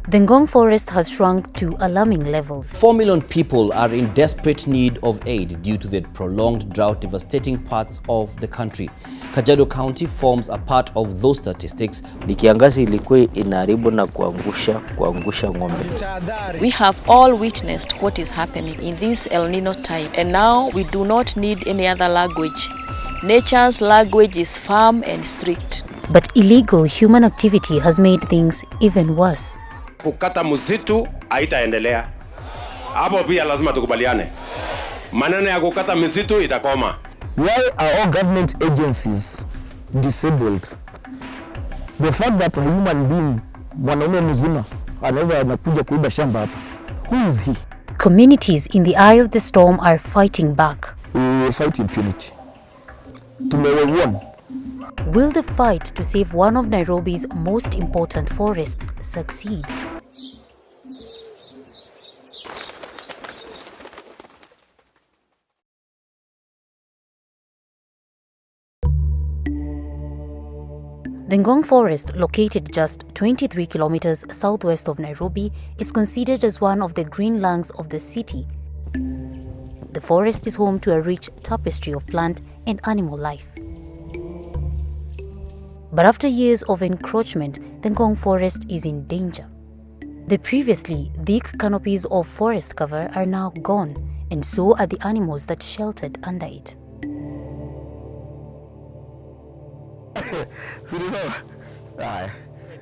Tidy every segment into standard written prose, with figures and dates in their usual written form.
The Ngong Forest has shrunk to alarming levels. 4 million people are in desperate need of aid due to the prolonged drought devastating parts of the country. Kajiado County forms a part of those statistics. Kiangazi ilikuwa inaharibu na kuangusha ng'ombe. We have all witnessed what is happening in this El Nino time, and now we do not need any other language. Nature's language is firm and strict. But illegal human activity has made things even worse. Kukata msitu haitaendelea. Hapo pia lazima tukubaliane. Maneno ya kukata msitu itakoma. Why are all government agencies disabled? The fact that a human being, mwanaume mzima, anaweza anakuja kuiba shamba hapa. Who is he? Communities in the eye of the storm are fighting back. We fight impunity. Tumewon. Will the fight to save one of Nairobi's most important forests succeed? The Gong Forest, located just 23 kilometers southwest of Nairobi, is considered as one of the green lungs of the city. The forest is home to a rich tapestry of plant and animal life. But after years of encroachment, the Gong Forest is in danger. The previously thick canopies of forest cover are now gone, and so are the animals that sheltered under it.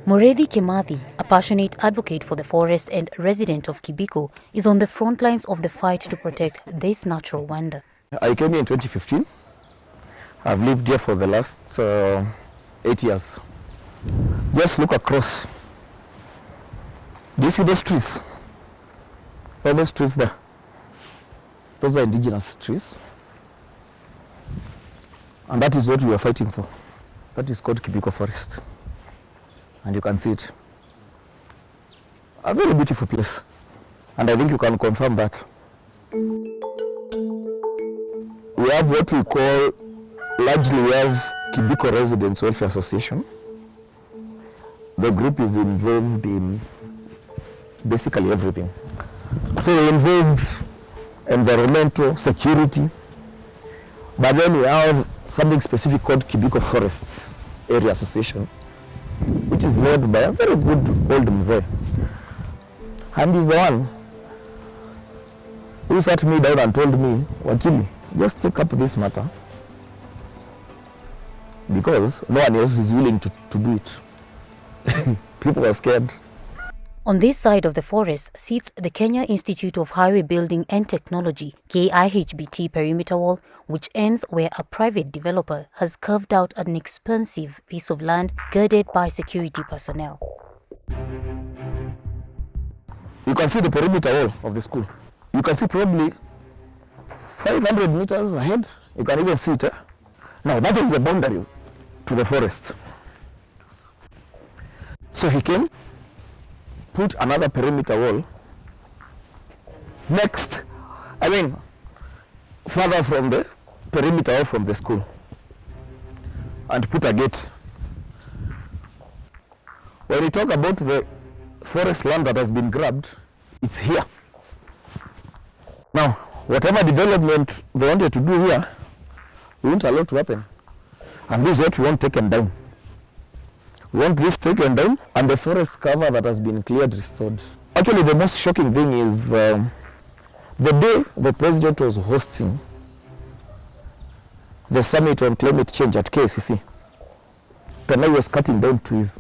Mureithi Kimathi, a passionate advocate for the forest and resident of Kibiko, is on the front lines of the fight to protect this natural wonder. I came here in 2015. I've lived here for the last 8 years. Just look across. Do you see those trees? All those trees there. Those are indigenous trees. And that is what we are fighting for. That is called Kibiko Forest. And you can see it. A very beautiful place. And I think you can confirm that. We have what we call, largely we have Kibiko Residents Welfare Association. The group is involved in basically everything. So we involved environmental, security, but then we have something specific called Kibiko Forest Area Association, which is led by a very good old mzee. And he's the one who sat me down and told me, Wakili, just take up this matter, because no one else is willing to do it. People are scared. On this side of the forest sits the Kenya Institute of Highway Building and Technology, KIHBT perimeter wall, which ends where a private developer has carved out an expansive piece of land guarded by security personnel. You can see the perimeter wall of the school. You can see probably 500 meters ahead. You can even see it. Now that is the boundary to the forest. So he came, put another perimeter wall next, further from the perimeter wall from the school, and put a gate. When we talk about the forest land that has been grabbed, it's here. Now, whatever development they wanted to do here, we won't allow to happen. And this is what we want taken down. We want this taken down and the forest cover that has been cleared restored. Actually, the most shocking thing is the day the president was hosting the summit on climate change at KCC, Penai was cutting down trees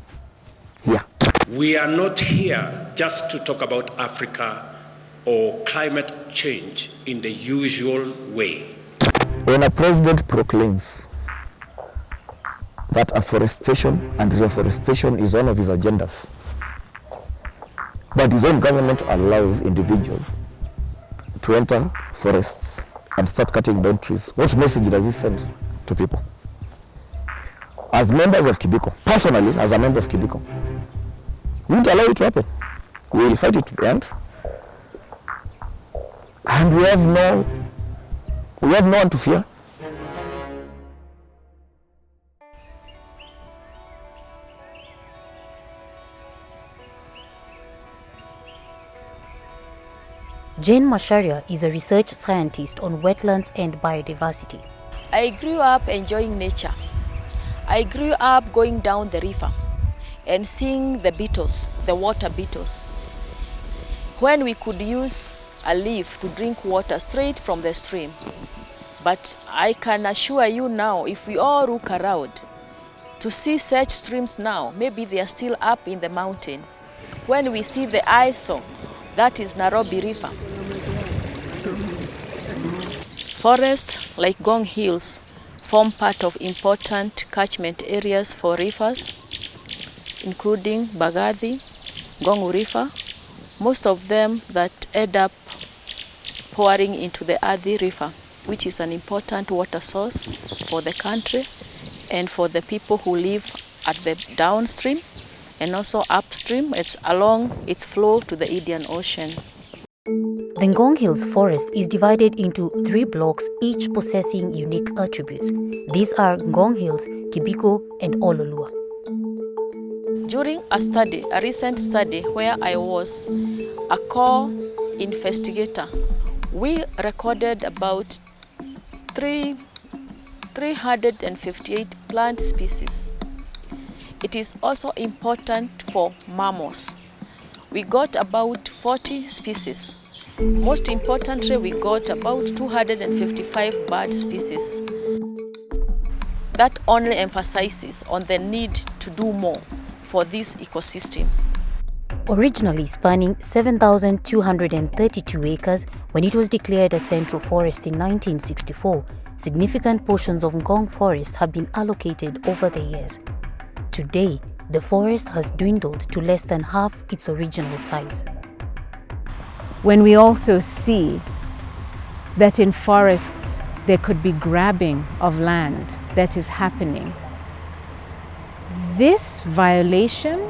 here. We are not here just to talk about Africa or climate change in the usual way. When a president proclaims that afforestation and reforestation is one of his agendas, but his own government allows individuals to enter forests and start cutting down trees, what message does he send to people? As members of Kibiko, personally, as a member of Kibiko, we won't allow it to happen. We will fight it to the end. And we have no one to fear. Jane Masharia is a research scientist on wetlands and biodiversity. I grew up enjoying nature. I grew up going down the river and seeing the beetles, the water beetles. When we could use a leaf to drink water straight from the stream. But I can assure you now, if we all look around, to see such streams now, maybe they are still up in the mountain. When we see the ISO, that is Nairobi River. Forests like Gong Hills form part of important catchment areas for rivers, including Bagathi, Gong River, most of them that end up pouring into the Athi River, which is an important water source for the country and for the people who live at the downstream and also upstream. It's along its flow to the Indian Ocean. The Ngong Hills Forest is divided into 3 blocks, each possessing unique attributes. These are Ngong Hills, Kibiko, and Ololua. During a recent study where I was a co-investigator, we recorded about 358 plant species. It is also important for mammals. We got about 40 species. Most importantly, we got about 255 bird species. That only emphasizes on the need to do more for this ecosystem. Originally spanning 7,232 acres when it was declared a central forest in 1964, significant portions of Gong Forest have been allocated over the years. Today, the forest has dwindled to less than half its original size. When we also see that in forests there could be grabbing of land that is happening, this violation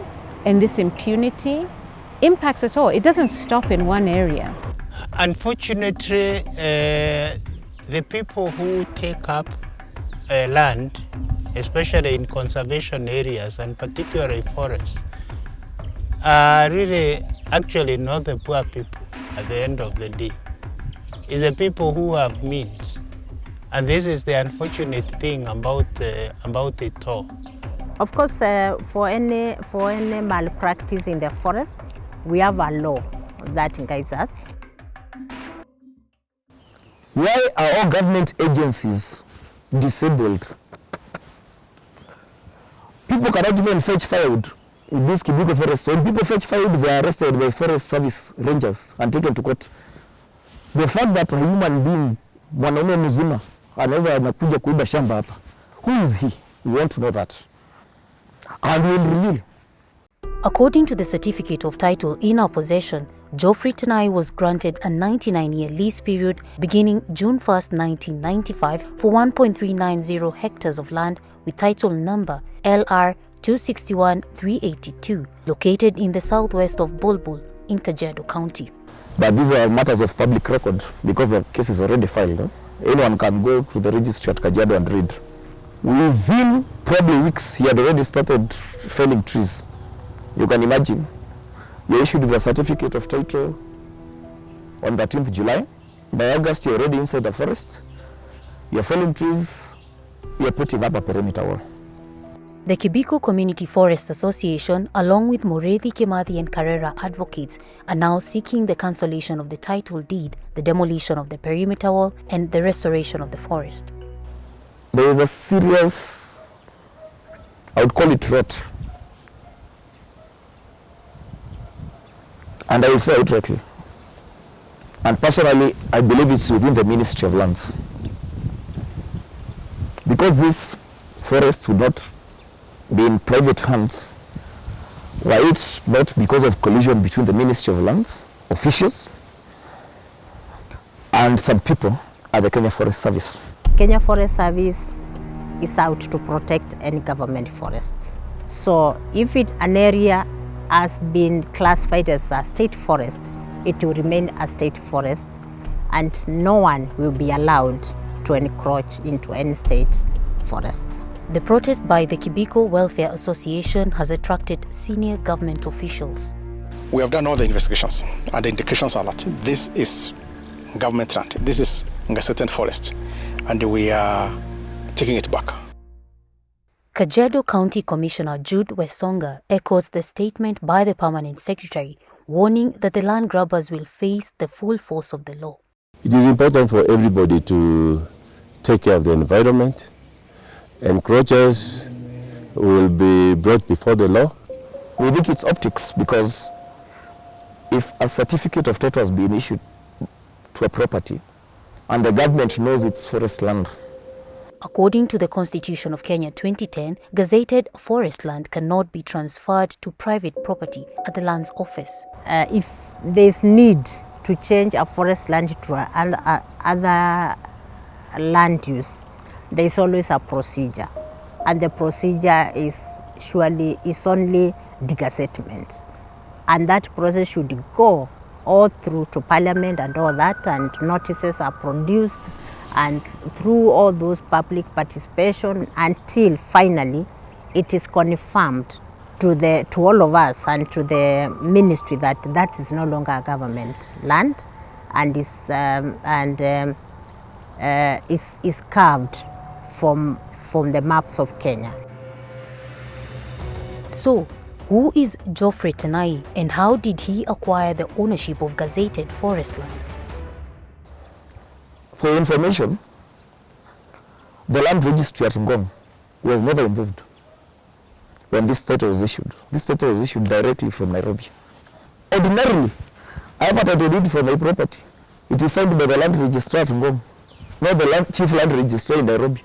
and this impunity impacts us all. It doesn't stop in one area. Unfortunately, the people who take up land, especially in conservation areas and particularly forests, are really actually not the poor people at the end of the day. It's the people who have means. And this is the unfortunate thing about it all. Of course, for any malpractice in the forest, we have a law that guides us. Why are all government agencies disabled? People cannot even fetch firewood in this Kibiko forest. When people fetch firewood, they are arrested by forest service rangers and taken to court. The fact that a human being, mwanaume mzima, anaweza anakuja kuiba shamba hapa. Who is he? We want to know that. And we will reveal. According to the certificate of title in our possession, Geoffrey Tanai was granted a 99-year lease period beginning June 1, 1995 for 1.390 hectares of land with title number LR 261-382, located in the southwest of Bulbul in Kajiado County. But these are matters of public record because the case is already filed. Huh? Anyone can go to the registry at Kajiado and read. Within probably weeks, he had already started felling trees. You can imagine. You issued the certificate of title on 13th July. By August, you're already inside the forest. You're felling trees. You're putting up a perimeter wall. The Kibiko Community Forest Association, along with Mureithi Kimathi and Carrera advocates, are now seeking the cancellation of the title deed, the demolition of the perimeter wall, and the restoration of the forest. There is a serious, I would call it drought. And I will say outrightly. And personally, I believe it's within the Ministry of Lands. Because these forests would not be in private hands, were it not because of collusion between the Ministry of Lands, officials, and some people at the Kenya Forest Service. Kenya Forest Service is out to protect any government forests. So if an area has been classified as a state forest, it will remain a state forest and no one will be allowed to encroach into any state forests. The protest by the Kibiko Welfare Association has attracted senior government officials. We have done all the investigations, and the indications are that this is government land. This is Ngong Forest, and we are taking it back. Kajiado County Commissioner Jude Wesonga echoes the statement by the Permanent Secretary, warning that the land grabbers will face the full force of the law. It is important for everybody to take care of the environment. Encroachers will be brought before the law. We think it's optics, because if a certificate of title has been issued to a property and the government knows it's forest land. According to the Constitution of Kenya 2010, gazetted forest land cannot be transferred to private property at the Lands Office. If there's need to change a forest land to other land use, there's always a procedure, and the procedure is only degazettement, and that process should go all through to Parliament and all that, and notices are produced, and through all those public participation until finally it is confirmed to all of us and to the ministry that that is no longer a government land, and is carved from the maps of Kenya. So, who is Geoffrey Tenai, and how did he acquire the ownership of gazetted forest land? For information, the land registry at Ngong was never involved when this title was issued. This title was issued directly from Nairobi. Ordinarily, I have a title deed for my property. It is signed by the land registrar at Ngong, not the chief land registrar in Nairobi.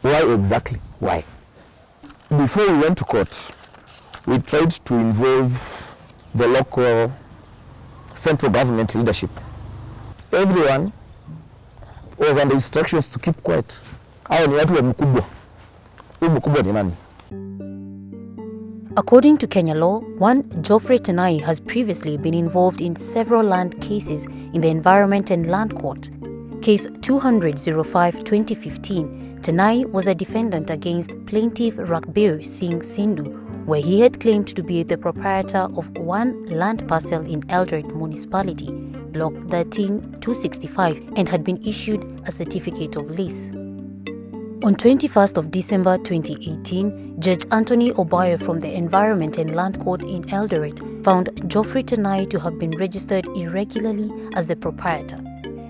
Why exactly? Why? Before we went to court, we tried to involve the local central government leadership. Everyone was under instructions to keep quiet. Hao ni watu wa mkubwa. Huyu mkubwa ni nani? According to Kenya law, one Geoffrey Tenai has previously been involved in several land cases in the Environment and Land Court. Case 200-05-2015, Tenai was a defendant against plaintiff Rakbir Singh Sindhu, where he had claimed to be the proprietor of one land parcel in Eldoret Municipality, Block 13-265, and had been issued a certificate of lease. On 21st of December 2018, Judge Anthony Obayo from the Environment and Land Court in Eldoret found Geoffrey Tenai to have been registered irregularly as the proprietor.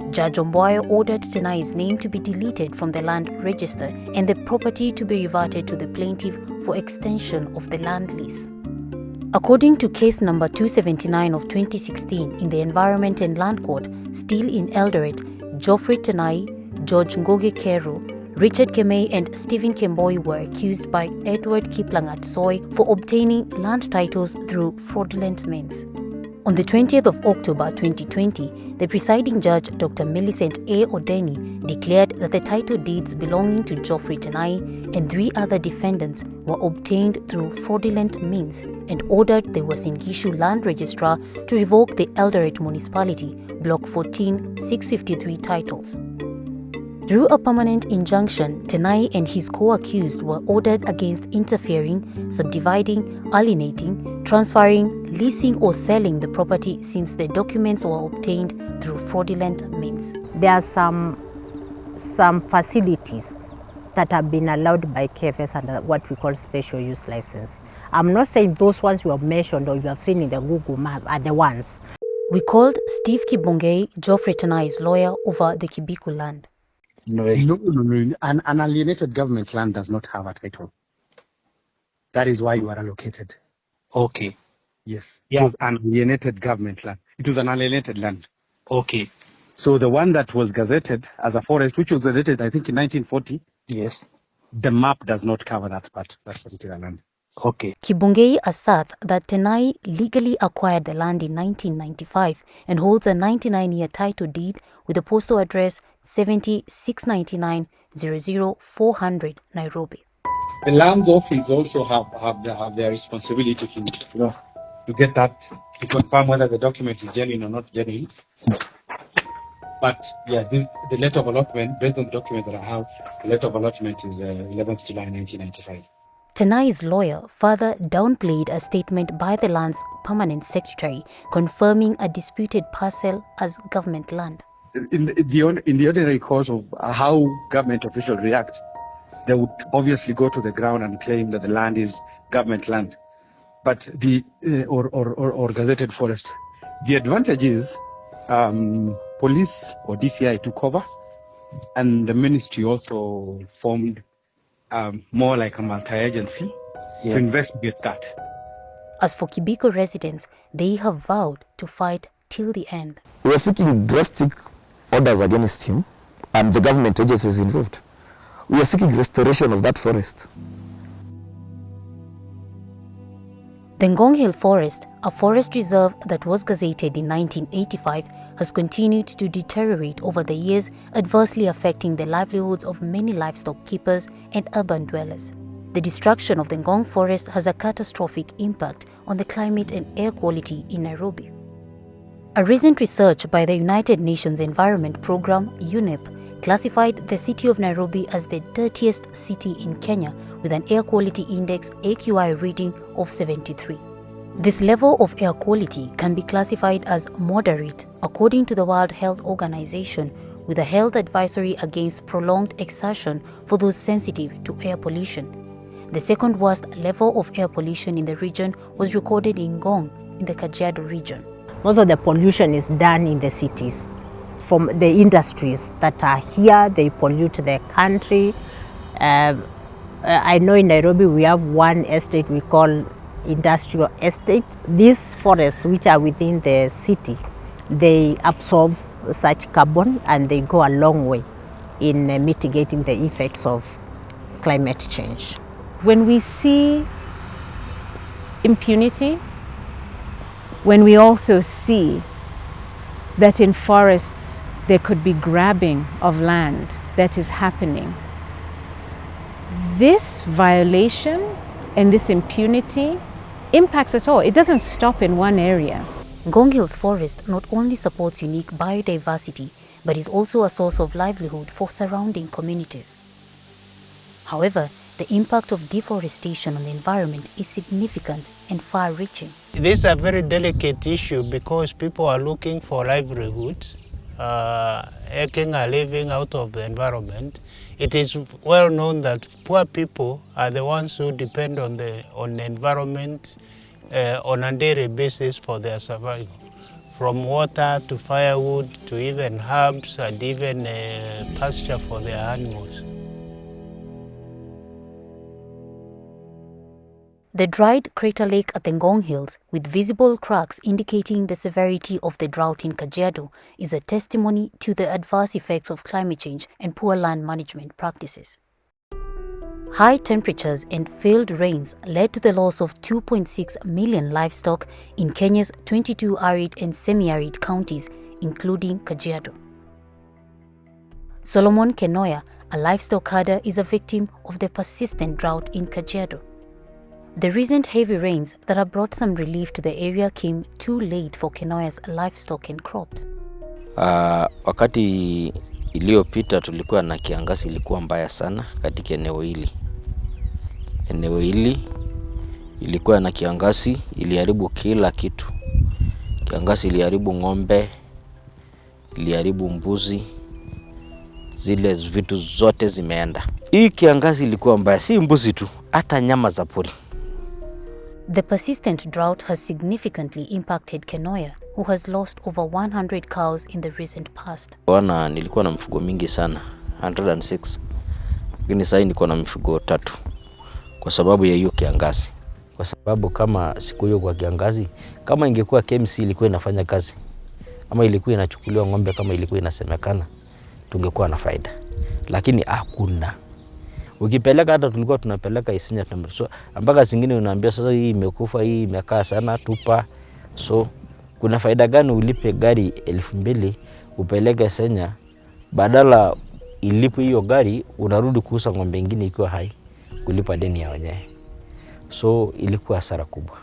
Judge Obayo ordered Tenai's name to be deleted from the land register and the property to be reverted to the plaintiff for extension of the land lease. According to case number 279 of 2016 in the Environment and Land Court, still in Eldoret, Geoffrey Tenai, George Ngoge Kero, Richard Kemei and Stephen Kemboi were accused by Edward Kiplangat Soy for obtaining land titles through fraudulent means. On the 20th of October 2020, the presiding judge, Dr. Millicent A. Odeni, declared that the title deeds belonging to Geoffrey Tenai and 3 other defendants were obtained through fraudulent means and ordered the Uasin Gishu Land Registrar to revoke the Eldoret Municipality, Block 14, 653 titles. Through a permanent injunction, Tenai and his co-accused were ordered against interfering, subdividing, alienating, transferring, leasing or selling the property since the documents were obtained through fraudulent means. There are some facilities that have been allowed by KFS under what we call special use license. I'm not saying those ones you have mentioned or you have seen in the Google map are the ones. We called Steve Kibongei, Geoffrey Tenai's lawyer, over the Kibiku land. No. An alienated government land does not have a title. That is why you are allocated. Okay. Yes. Yeah. It was an alienated government land. It was an alienated land. Okay. So the one that was gazetted as a forest, which was gazetted, I think, in 1940. Yes. The map does not cover that part, that particular land. Okay. Kibongei asserts that Tenai legally acquired the land in 1995 and holds a 99-year title deed with the postal address 70-699-00400 Nairobi. The Lands Office also have their responsibility to get that, to confirm whether the document is genuine or not genuine. But yeah, the letter of allotment, based on the documents that I have, the letter of allotment is 11th July 1995. Tenai's lawyer further downplayed a statement by the land's permanent secretary confirming a disputed parcel as government land. In the ordinary course of how government officials react, they would obviously go to the ground and claim that the land is government land, but or gazetted forest. The advantage is police or DCI took over, and the ministry also formed more like a multi-agency to investigate that. As for Kibiko residents, they have vowed to fight till the end. We are seeking drastic orders against him and the government agencies involved. We are seeking restoration of that forest. The Ngong Forest, a forest reserve that was gazetted in 1985, has continued to deteriorate over the years, adversely affecting the livelihoods of many livestock keepers and urban dwellers. The destruction of the Gong Forest has a catastrophic impact on the climate and air quality in Nairobi. A recent research by the United Nations Environment Programme, UNEP, classified the city of Nairobi as the dirtiest city in Kenya with an air quality index AQI reading of 73. This level of air quality can be classified as moderate according to the World Health Organization, with a health advisory against prolonged exertion for those sensitive to air pollution. The second worst level of air pollution in the region was recorded in Ngong in the Kajiado region. Most of the pollution is done in the cities. From the industries that are here, they pollute the country. I know in Nairobi we have one estate we call industrial estate. These forests which are within the city, they absorb such carbon and they go a long way in mitigating the effects of climate change. When we see impunity, when we also see that in forests there could be grabbing of land that is happening, this violation and this impunity impacts at all. It doesn't stop in one area. Ngong Forest not only supports unique biodiversity, but is also a source of livelihood for surrounding communities. However, the impact of deforestation on the environment is significant and far-reaching. This is a very delicate issue because people are looking for livelihoods, making a living out of the environment. It is well known that poor people are the ones who depend on the environment on a daily basis for their survival. From water to firewood to even herbs and even pasture for their animals. The dried crater lake at the Ngong Hills, with visible cracks indicating the severity of the drought in Kajiado, is a testimony to the adverse effects of climate change and poor land management practices. High temperatures and failed rains led to the loss of 2.6 million livestock in Kenya's 22 arid and semi-arid counties, including Kajiado. Solomon Kenoya, a livestock herder, is a victim of the persistent drought in Kajiado. The recent heavy rains that have brought some relief to the area came too late for Kenoya's livestock and crops. Wakati iliyopita tulikuwa na kiangazi, ilikuwa mbaya sana katika eneo hili. Eneo hili ilikuwa na kiangazi, iliharibu kila kitu. Kiangazi iliharibu ng'ombe, iliharibu mbuzi, zile vitu zote zimeenda. Hii kiangazi ilikuwa mbaya, si mbuzi tu, hata nyama za pori. The persistent drought has significantly impacted Kenoya, who has lost over 100 cows in the recent past. Nilikuwa na mifugo mingi sana, 106. Lakini sasa niko na mifugo 3 kwa sababu ya hiyo kiangazi. Kwa sababu kama siku hiyo kwa kiangazi, kama ingekuwa KMC ilikuwa inafanya kazi, ama ilikuwa inachukuliwa ng'ombe kama ilikuwa inasemekana, tungekuwa na faida. Lakini hakuna. Ukipeleka hata tulikuwa tunapeleka Isinya so mpaka zingine unaambia sasa hii imekufa, hii imekaa sana, tupa. So kuna faida gani ulipe gari 2,000 upeleke Isinya, badala ilipe hiyo gari unarudi kuuza ng'ombe nyingine ikiwa hai kulipa deni ya wenyewe. So ilikuwa hasara kubwa.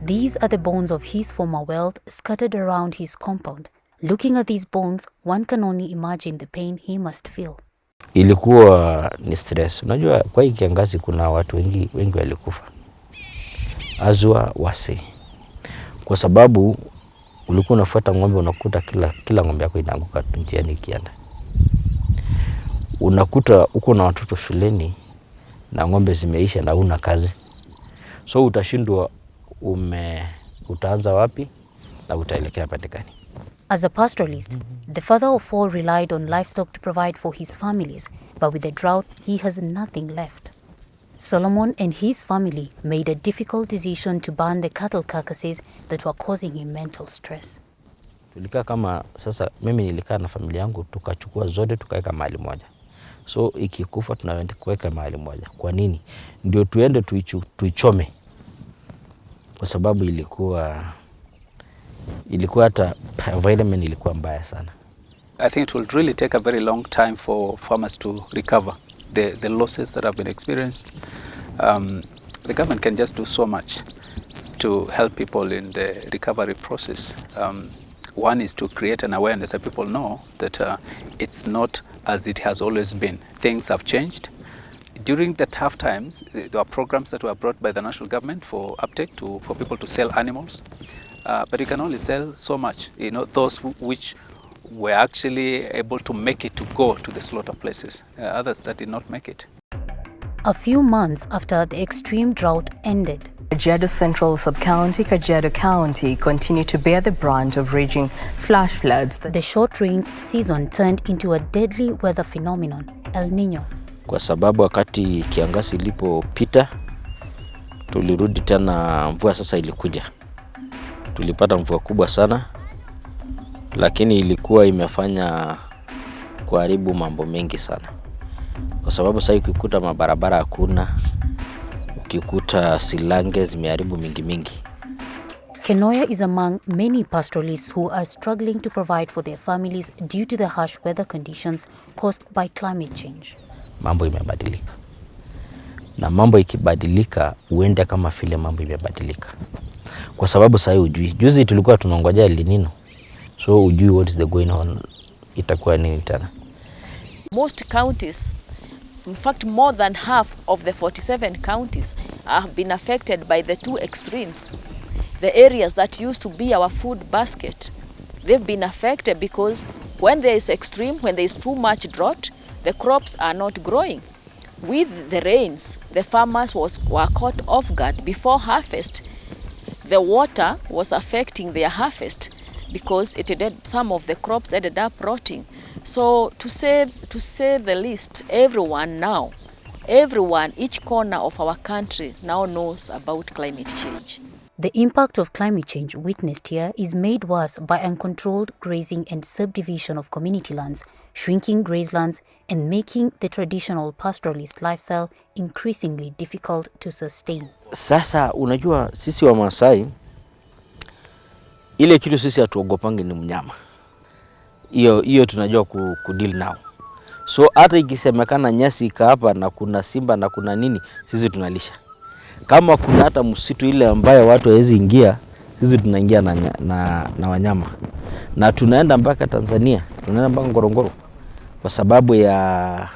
These are the bones of his former wealth scattered around his compound. Looking at these bones, one can only imagine the pain he must feel. Ilikuwa ni stress. Unajua kwa hii kiangazi kuna watu wengi walikufa. Azwa wase. Kwa sababu ulikuwa unafuata ng'ombe, unakuta kila ng'ombe yako inaanguka njiani ikienda. Unakuta uko na watoto shuleni na ng'ombe zimeisha na una kazi. So utashindwa utaanza wapi na utaelekea pande gani. As a pastoralist, the father of 4 relied on livestock to provide for his families, but with the drought, he has nothing left. Solomon and his family made a difficult decision to burn the cattle carcasses that were causing him mental stress. Tulikaa kama sasa, mimi nilikaa na familia yangu, tukachukua zote tukaweka mahali moja. So ikikufa tunaenda kuweka mahali moja. Kwa nini? Ndio tuende tuichome. Kwa sababu ilikuwa hata environment ilikuwa mbaya sana. I think it will really take a very long time for farmers to recover the losses that have been experienced. The government can just do so much to help people in the recovery process. One is to create an awareness that people know that it's not as it has always been. Things have changed. During the tough times, there were programs that were brought by the national government for uptake for people to sell animals. But you can only sell so much, those which were actually able to make it to go to the slaughter places. Others that did not make it. A few months after the extreme drought ended, Kajiado Central Sub-County, Kajiado County continued to bear the brunt of raging flash floods. The short rains season turned into a deadly weather phenomenon, El Nino. Kwa sababu wakati kiangazi ilipopita, tulirudi tena mvua sasa ilikuja. Tulipata mvua kubwa sana, lakini ilikuwa imefanya kuharibu mambo mengi sana. Kwa sababu sasa ukikuta mabarabara hakuna, ukikuta silange zimeharibu mingi. Kenoya is among many pastoralists who are struggling to provide for their families due to the harsh weather conditions caused by climate change. Mambo imebadilika. Na mambo ikibadilika, uende kama vile mambo imebadilika. Kwa sababu sasa ujui. Juzi tulikuwa tunangojea El Nino. So ujui what is the going on, itakuwa nini tena. Most counties, in fact more than half of the 47 counties have been affected by the two extremes. The areas that used to be our food basket, they've been affected because when there is extreme, when there is too much drought, the crops are not growing. With the rains, the farmers were caught off guard. Before harvest, the water was affecting their harvest because some of the crops ended up rotting. So to say the least, everyone, each corner of our country now knows about climate change. The impact of climate change witnessed here is made worse by uncontrolled grazing and subdivision of community lands, shrinking grazelands, and making the traditional pastoralist lifestyle increasingly difficult to sustain. Sasa unajua sisi wa Maasai, ile kitu sisi hatuogopangi ni mnyama. Hiyo tunajua kudeal nao. So hata ikisemekana nyasi ika hapa na kuna simba na kuna nini, sisi tunalisha. Kama kuna hata msitu ile ambayo watu hawezi ingia, sisi tunaingia na wanyama. Na tunaenda mpaka Tanzania, tunaenda mpaka Ngorongoro kwa sababu ya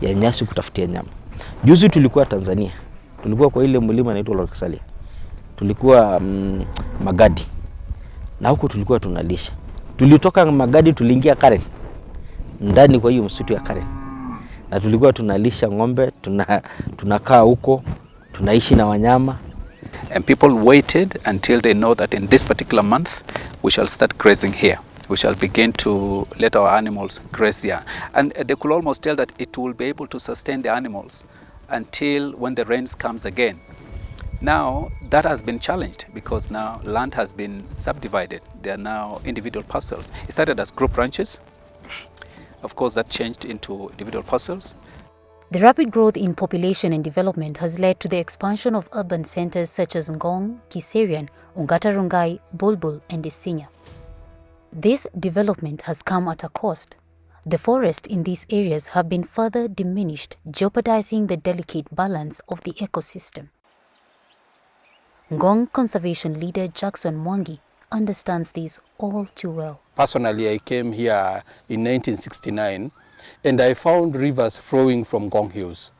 nyasi kutafutia nyama. Juzi tulikuwa Tanzania. Tulikuwa kwa ile mlima inaitwa Lokisalia. Tulikuwa Magadi. Na huko tulikuwa tunalisha. Tulitoka Magadi tuliingia Karen. Ndani kwa hiyo msitu ya Karen. Na tulikuwa tunalisha ng'ombe, tunakaa huko, tunaishi na wanyama. And people waited until they know that in this particular month we shall start grazing here. We shall begin to let our animals graze here. And they could almost tell that it will be able to sustain the animals until when the rains comes again. Now that has been challenged because now land has been subdivided. There are now individual parcels. It started as group ranches. Of course that changed into individual parcels. The rapid growth in population and development has led to the expansion of urban centers such as Ngong, Kiserian, Ongata Rongai, Bulbul and Isinya. This development has come at a cost. The forests in these areas have been further diminished, jeopardizing the delicate balance of the ecosystem. Ngong conservation leader Jackson Mwangi understands this all too well. Personally, I came here in 1969 and I found rivers flowing from Gong Hills.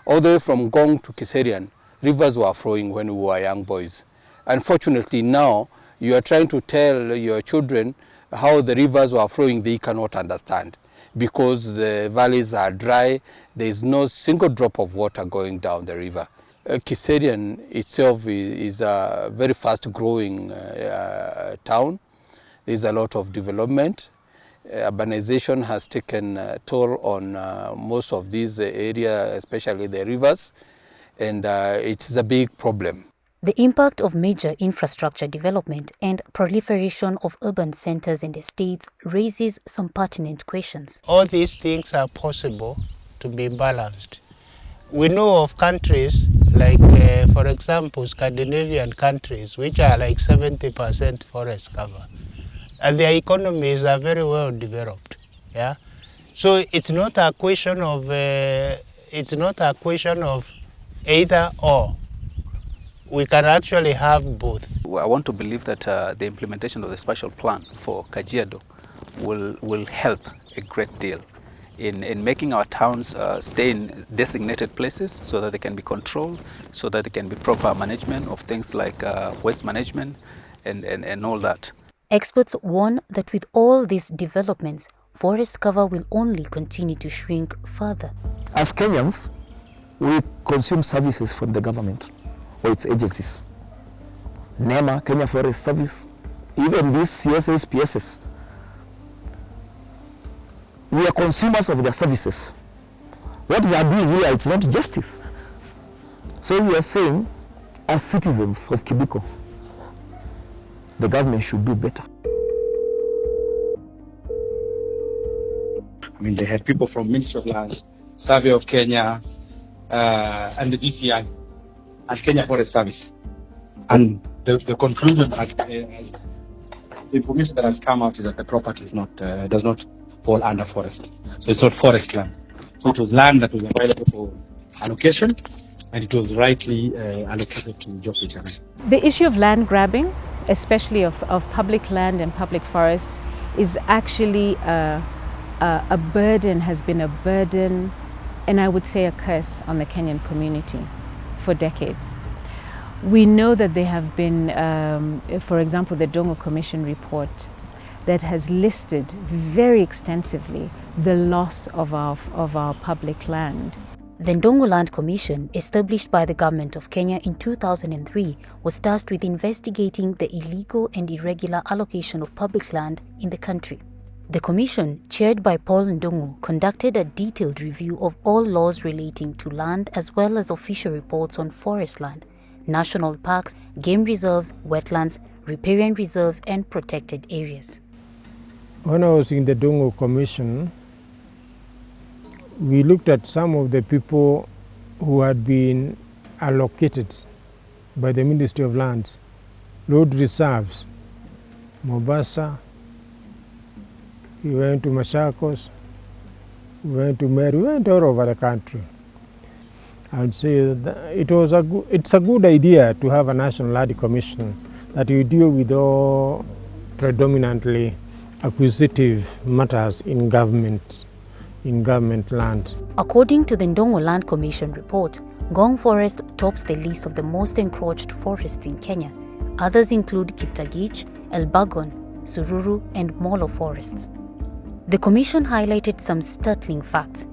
All the way from Gong to Kiserian, rivers were flowing when we were young boys. Unfortunately now, you are trying to tell your children how the rivers were flowing, they cannot understand because the valleys are dry, there is no single drop of water going down the river. Kiserian itself is a very fast growing town. There is a lot of development. Urbanization has taken a toll on most of these areas, especially the rivers, and it is a big problem. The impact of major infrastructure development and proliferation of urban centers in the states raises some pertinent questions. All these things are possible to be balanced. We know of countries like, for example, Scandinavian countries, which are like 70% forest cover, and their economies are very well developed. Yeah, so it's not a question of either or. We can actually have both. I want to believe that the implementation of the spatial plan for Kajiado will help a great deal in making our towns stay in designated places so that they can be controlled, so that there can be proper management of things like waste management and all that. Experts warn that with all these developments, forest cover will only continue to shrink further. As Kenyans, we consume services from the government or its agencies. NEMA, Kenya Forest Service, even these CSS, PSS. We are consumers of their services. What we are doing here, it's not justice. So we are saying, as citizens of Kibiko, the government should do better. I mean, they had people from Ministry of Lands, Survey of Kenya, and the DCI, and Kenya Forest Service. And the conclusion, the information that has come out is that the property is not, does not fall under forest. So it's not forest land. So it was land that was available for allocation, and it was rightly allocated to Geoffrey Channel. The issue of land grabbing, especially of public land and public forests, is actually a burden, has been a burden, and I would say a curse on the Kenyan community for decades. We know that there have been, for example, the Dongo Commission report that has listed very extensively the loss of our public land. The Ndongo Land Commission, established by the government of Kenya in 2003, was tasked with investigating the illegal and irregular allocation of public land in the country. The commission, chaired by Paul Ndongo, conducted a detailed review of all laws relating to land as well as official reports on forest land, national parks, game reserves, wetlands, riparian reserves and protected areas. When I was in the Ndongo Commission, we looked at some of the people who had been allocated by the Ministry of Lands, road reserves, Mombasa, we went to Machakos, we went to Meru, we went all over the country. I would say that it's a good idea to have a National Land Commission that will deal with all predominantly acquisitive matters in government land. According to the Ndongo Land Commission report, Gong Forest tops the list of the most encroached forests in Kenya. Others include Kiptagich, Elbagon, Sururu and Molo forests. The commission highlighted some startling facts.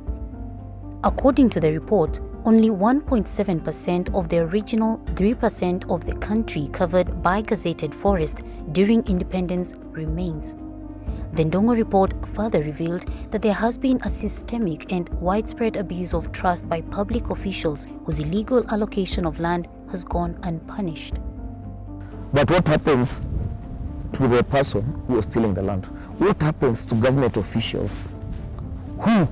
According to the report, only 1.7% of the original 3% of the country covered by gazetted forest during independence remains. The Ndongo report further revealed that there has been a systemic and widespread abuse of trust by public officials whose illegal allocation of land has gone unpunished. But what happens to the person who was stealing the land? What happens to government officials who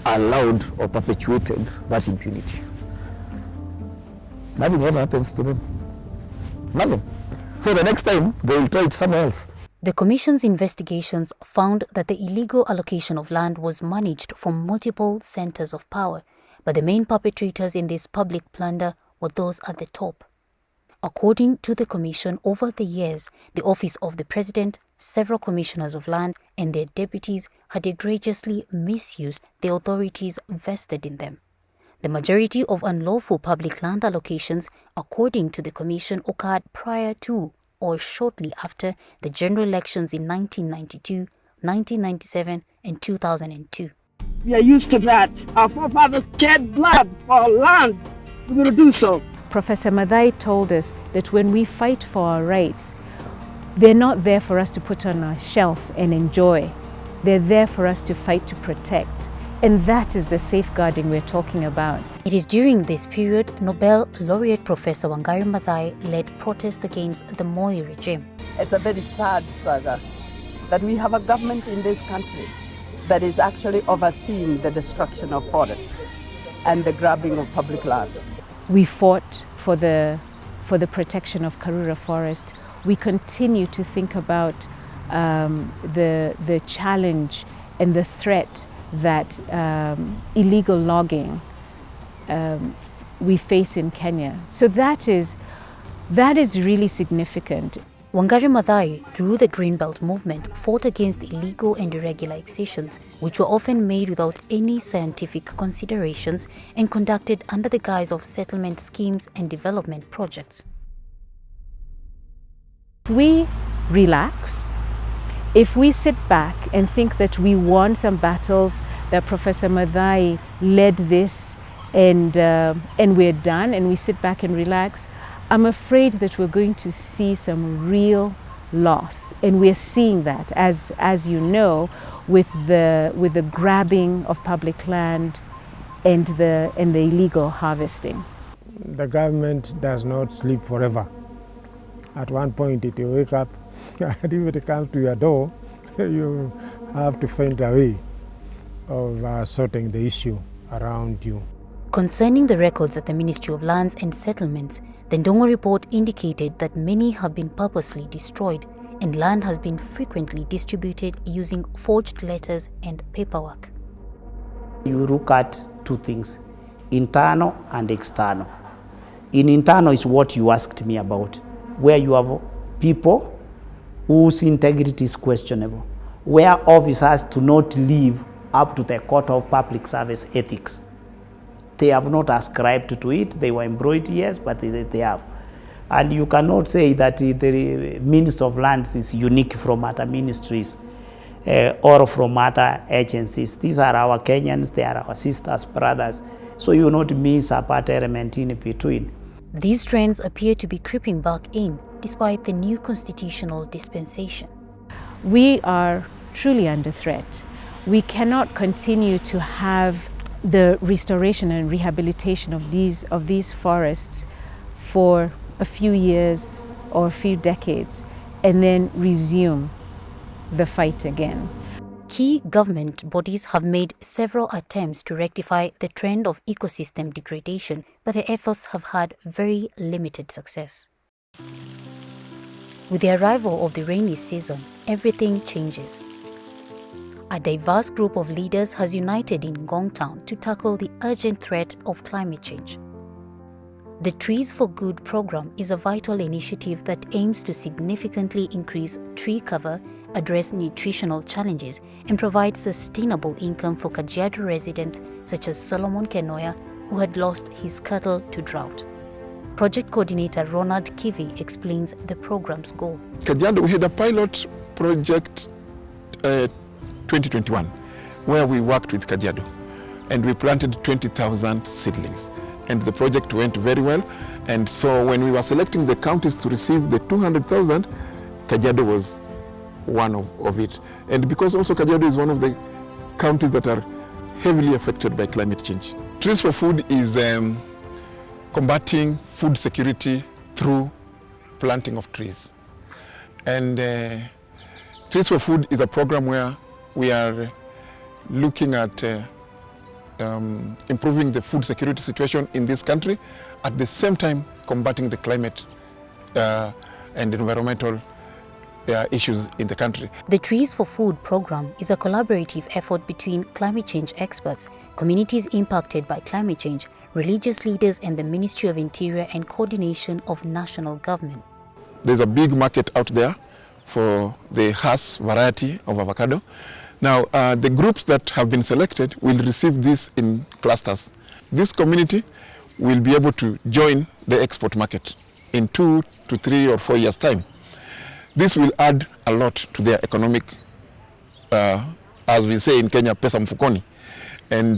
allowed or perpetuated that impunity? Nothing ever happens to them. Nothing. So the next time they will try it somewhere else. The Commission's investigations found that the illegal allocation of land was managed from multiple centers of power, but the main perpetrators in this public plunder were those at the top. According to the Commission, over the years, the Office of the President, several commissioners of land and their deputies had egregiously misused the authorities vested in them. The majority of unlawful public land allocations, according to the commission, occurred prior to or shortly after the general elections in 1992, 1997 and 2002. We are used to that. Our forefathers shed blood for land. We will do so. Professor Maathai told us that when we fight for our rights, they're not there for us to put on a shelf and enjoy. They're there for us to fight to protect. And that is the safeguarding we're talking about. It is during this period Nobel laureate Professor Wangari Maathai led protests against the Moi regime. It's a very sad saga that we have a government in this country that is actually overseeing the destruction of forests and the grabbing of public land. We fought for the protection of Karura Forest. We continue to think about the challenge and the threat that illegal logging we face in Kenya. So that is really significant. Wangari Maathai, through the Greenbelt movement, fought against illegal and irregular accessions, which were often made without any scientific considerations and conducted under the guise of settlement schemes and development projects. If we relax, if we sit back and think that we won some battles, that Professor Maathai led this and we're done, and we sit back and relax, I'm afraid that we're going to see some real loss. And we're seeing that, as you know, with the grabbing of public land and the illegal harvesting. The government does not sleep forever. At one point it will wake up, and if it comes to your door, you have to find a way of sorting the issue around you. Concerning the records at the Ministry of Lands and Settlements, the Ndongo report indicated that many have been purposefully destroyed and land has been frequently distributed using forged letters and paperwork. You look at two things, internal and external. In internal is what you asked me about, where you have people whose integrity is questionable, where officers do not live up to the Court of Public Service ethics. They have not ascribed to it. They were embroidered, yes, but they have. And you cannot say that the Minister of Lands is unique from other ministries or from other agencies. These are our Kenyans, they are our sisters, brothers. So you not miss a part element in between. These trends appear to be creeping back in despite the new constitutional dispensation. We are truly under threat. We cannot continue to have the restoration and rehabilitation of these forests for a few years or a few decades and then resume the fight again. Key government bodies have made several attempts to rectify the trend of ecosystem degradation, but their efforts have had very limited success. With the arrival of the rainy season, everything changes. A diverse group of leaders has united in Ngong Town to tackle the urgent threat of climate change. The Trees for Good program is a vital initiative that aims to significantly increase tree cover, address nutritional challenges, and provide sustainable income for Kajiado residents such as Solomon Kenoya, who had lost his cattle to drought. Project coordinator Ronald Kivi explains the program's goal. Kajiado, we had a pilot project 2021 where we worked with Kajiado and we planted 20,000 seedlings, and the project went very well. And so when we were selecting the counties to receive the 200,000, Kajiado was one of it. And because also Kajiado is one of the counties that are heavily affected by climate change. Trees for Food is combating food security through planting of trees. And Trees for Food is a program where we are looking at improving the food security situation in this country, at the same time combating the climate and environmental issues in the country. The Trees for Food program is a collaborative effort between climate change experts, communities impacted by climate change, religious leaders, and the Ministry of Interior and coordination of national government. There's a big market out there for the Hass variety of avocado. Now, the groups that have been selected will receive this in clusters. This community will be able to join the export market in 2 to 3 or 4 years' time. This will add a lot to their economic, as we say in Kenya, pesa mfukoni. And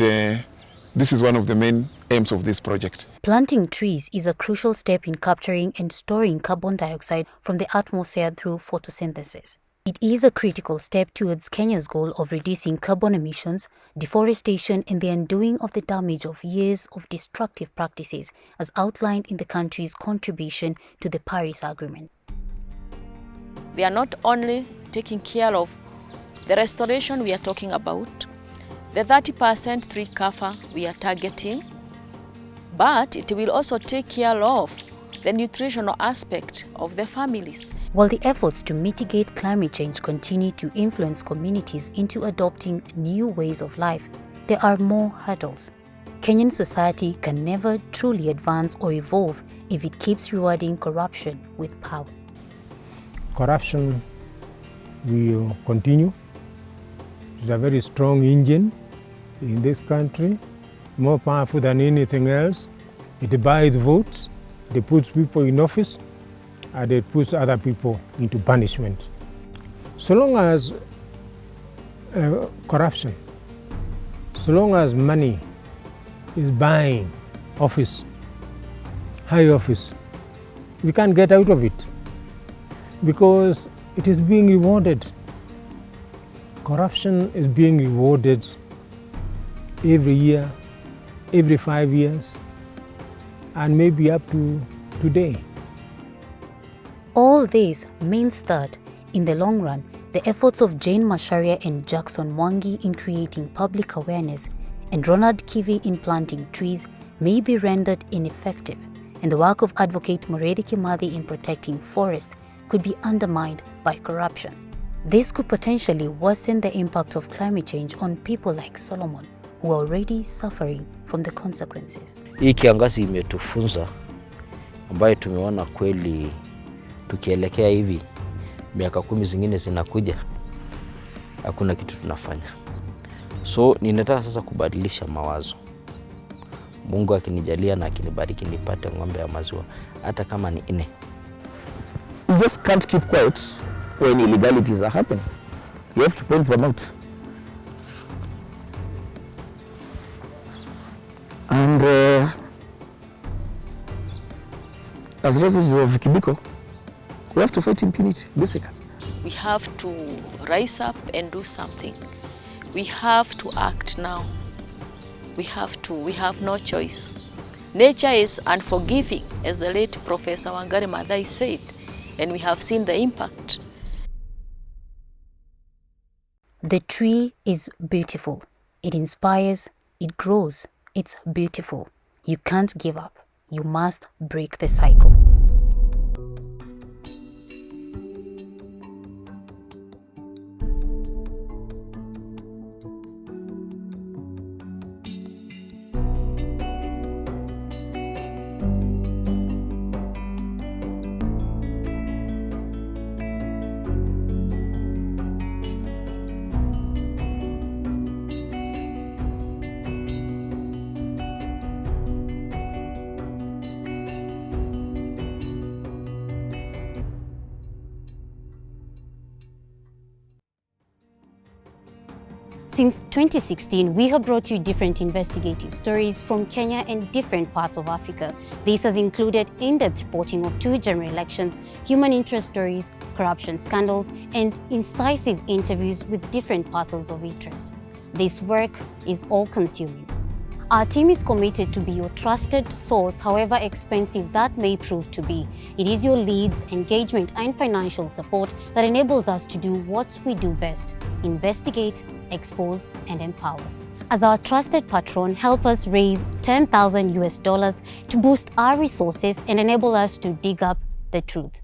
this is one of the main aims of this project. Planting trees is a crucial step in capturing and storing carbon dioxide from the atmosphere through photosynthesis. It is a critical step towards Kenya's goal of reducing carbon emissions, deforestation, and the undoing of the damage of years of destructive practices, as outlined in the country's contribution to the Paris Agreement. They are not only taking care of the restoration we are talking about, the 30% tree cover we are targeting, but it will also take care of the nutritional aspect of the families. While the efforts to mitigate climate change continue to influence communities into adopting new ways of life, there are more hurdles. Kenyan society can never truly advance or evolve if it keeps rewarding corruption with power. Corruption will continue. It's a very strong engine in this country, more powerful than anything else. It buys votes, it puts people in office, and it puts other people into punishment. So long as corruption, so long as money is buying office, high office, we can't get out of it because it is being rewarded. Corruption is being rewarded every year, every 5 years, and maybe up to today. All this means that, in the long run, the efforts of Jane Macharia and Jackson Mwangi in creating public awareness and Ronald Kivi in planting trees may be rendered ineffective, and the work of Advocate Mureithi Kimathi in protecting forests could be undermined by corruption. This could potentially worsen the impact of climate change on people like Solomon, who are already suffering from the consequences. Hii kiangazi imetufunza ambayo tumeona kweli tukielekea hivi miaka 10 zingine zinakuja hakuna kitu tunafanya. So ninataka sasa kubadilisha mawazo. Mungu akinijalia na akinibariki nipate ng'ombe ya maziwa hata kama ni 4. You just can't keep quiet when illegalities are happening. You have to point them out. And as residents of Kibiko, we have to fight impunity, basically. We have to rise up and do something. We have to act now. We have no choice. Nature is unforgiving, as the late Professor Wangari Maathai said, and we have seen the impact. The tree is beautiful. It inspires, it grows, it's beautiful. You can't give up. You must break the cycle. Since 2016, we have brought you different investigative stories from Kenya and different parts of Africa. This has included in-depth reporting of 2 general elections, human interest stories, corruption scandals, and incisive interviews with different parcels of interest. This work is all-consuming. Our team is committed to be your trusted source, however expensive that may prove to be. It is your leads, engagement, and financial support that enables us to do what we do best: investigate, expose, and empower. As our trusted patron, help us raise $10,000 to boost our resources and enable us to dig up the truth.